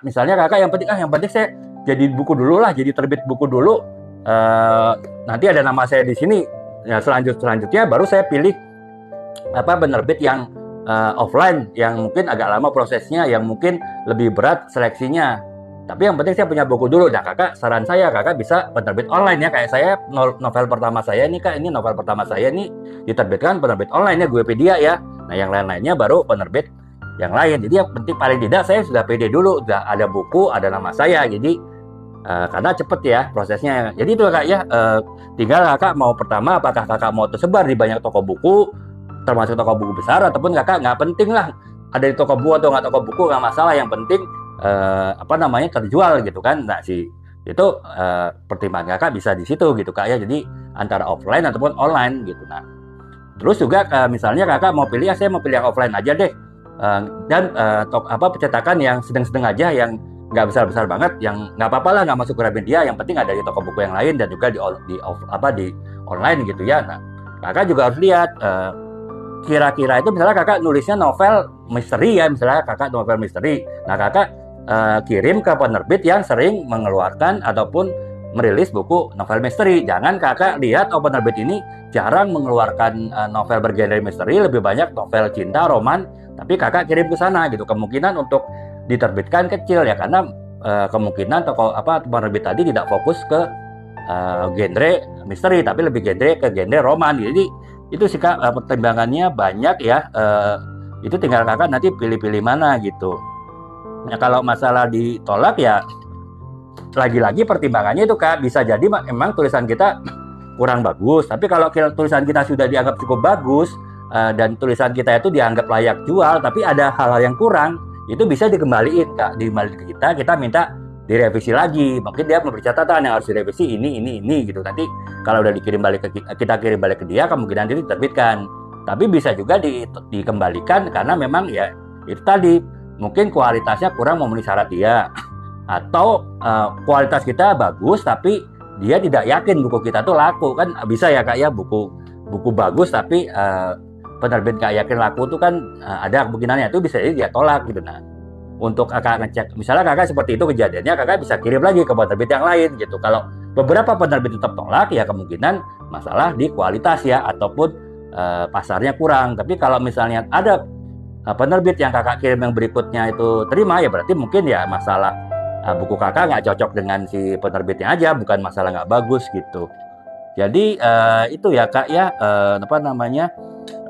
misalnya kakak yang penting saya jadi buku dulu lah, jadi terbit buku dulu. Nanti ada nama saya di sini. Ya, selanjutnya baru saya pilih penerbit yang offline, yang mungkin agak lama prosesnya, yang mungkin lebih berat seleksinya. Tapi yang penting saya punya buku dulu. Nah kakak, saran saya kakak bisa penerbit online ya. Kayak saya, novel pertama saya nih kak, ini novel pertama saya nih diterbitkan penerbit online ya, Guepedia ya. Nah yang lain-lainnya baru penerbit yang lain. Jadi yang penting paling tidak saya sudah pede dulu, udah ada buku, ada nama saya. Jadi karena cepet ya prosesnya. Jadi itu kak ya, tinggal kakak mau pertama apakah kakak mau tersebar di banyak toko buku, termasuk toko buku besar, ataupun kakak nggak penting lah ada di toko buku atau nggak toko buku, nggak masalah, yang penting terjual gitu kan. Nah itu pertimbangan kakak bisa di situ gitu kak ya. Jadi antara offline ataupun online gitu. Nah terus juga misalnya kakak mau pilih, saya mau pilih yang offline aja deh, dan percetakan yang sedang-sedang aja, yang nggak besar-besar banget, yang nggak apa-apa lah nggak masuk Gramedia, yang penting ada di toko buku yang lain dan juga di online gitu ya. Nah kakak juga harus lihat kira-kira itu, misalnya kakak nulisnya novel misteri ya, misalnya kakak novel misteri, nah kakak kirim ke penerbit yang sering mengeluarkan ataupun merilis buku novel misteri. Jangan kakak lihat penerbit ini jarang mengeluarkan novel bergenre misteri, lebih banyak novel cinta, roman, tapi kakak kirim ke sana gitu, kemungkinan untuk diterbitkan kecil ya, karena kemungkinan penerbit tadi tidak fokus ke genre misteri, tapi lebih ke genre roman. Jadi itu sih kak, pertimbangannya banyak ya. Itu tinggal kakak nanti pilih-pilih mana gitu. Nah kalau masalah ditolak ya lagi-lagi pertimbangannya itu kak, bisa jadi memang tulisan kita kurang bagus, tapi kalau tulisan kita sudah dianggap cukup bagus dan tulisan kita itu dianggap layak jual, tapi ada hal-hal yang kurang, itu bisa dikembaliin kak, dikembaliin ke kita minta direvisi lagi. Mungkin dia memberi catatan yang harus direvisi ini gitu. Nanti kalau udah dikirim balik kita kirim balik ke dia, kemungkinan itu diterbitkan. Tapi bisa juga dikembalikan karena memang ya itu tadi, mungkin kualitasnya kurang memenuhi syarat dia, atau kualitas kita bagus tapi dia tidak yakin buku kita tuh laku, kan bisa ya kak ya, buku bagus tapi penerbit gak yakin laku tuh kan ada kemungkinannya, itu bisa jadi dia tolak gitu. Nah untuk kakak ngecek, misalnya kakak seperti itu kejadiannya, kakak bisa kirim lagi ke penerbit yang lain gitu. Kalau beberapa penerbit tetap tolak ya kemungkinan masalah di kualitas ya, ataupun pasarnya kurang. Tapi kalau misalnya ada penerbit yang kakak kirim yang berikutnya itu terima, ya berarti mungkin ya masalah buku kakak nggak cocok dengan si penerbitnya aja, bukan masalah nggak bagus gitu. Jadi itu ya kak ya,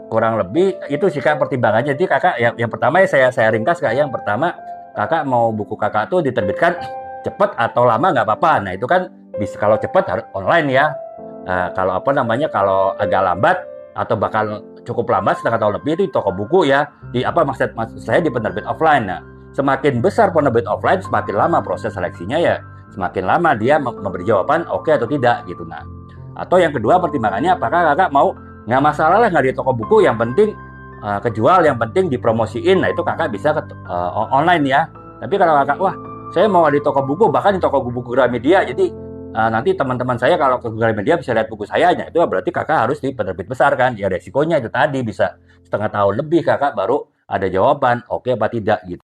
kurang lebih itu sih kak pertimbangannya. Jadi kakak yang pertama ya saya ringkas kak. Yang pertama, kakak mau buku kakak tuh diterbitkan cepat atau lama nggak apa-apa. Nah itu kan bisa, kalau cepat harus online ya. Kalau kalau agak lambat atau bahkan cukup lambat setengah tahun lebih, itu di toko buku ya, maksud saya di penerbit offline. Nah semakin besar penerbit offline, semakin lama proses seleksinya ya, semakin lama dia memberi jawaban oke atau tidak gitu. Nah atau yang kedua pertimbangannya, apakah kakak mau, nggak masalah lah nggak di toko buku, yang penting kejual, yang penting dipromosiin. Nah itu kakak bisa online ya. Tapi kalau kakak, wah saya mau di toko buku, bahkan di toko buku Gramedia, jadi nanti teman-teman saya kalau ke Gramedia bisa lihat buku saya, itu berarti kakak harus di penerbit besar kan. Ya resikonya itu tadi, bisa setengah tahun lebih kakak baru ada jawaban oke apa tidak gitu.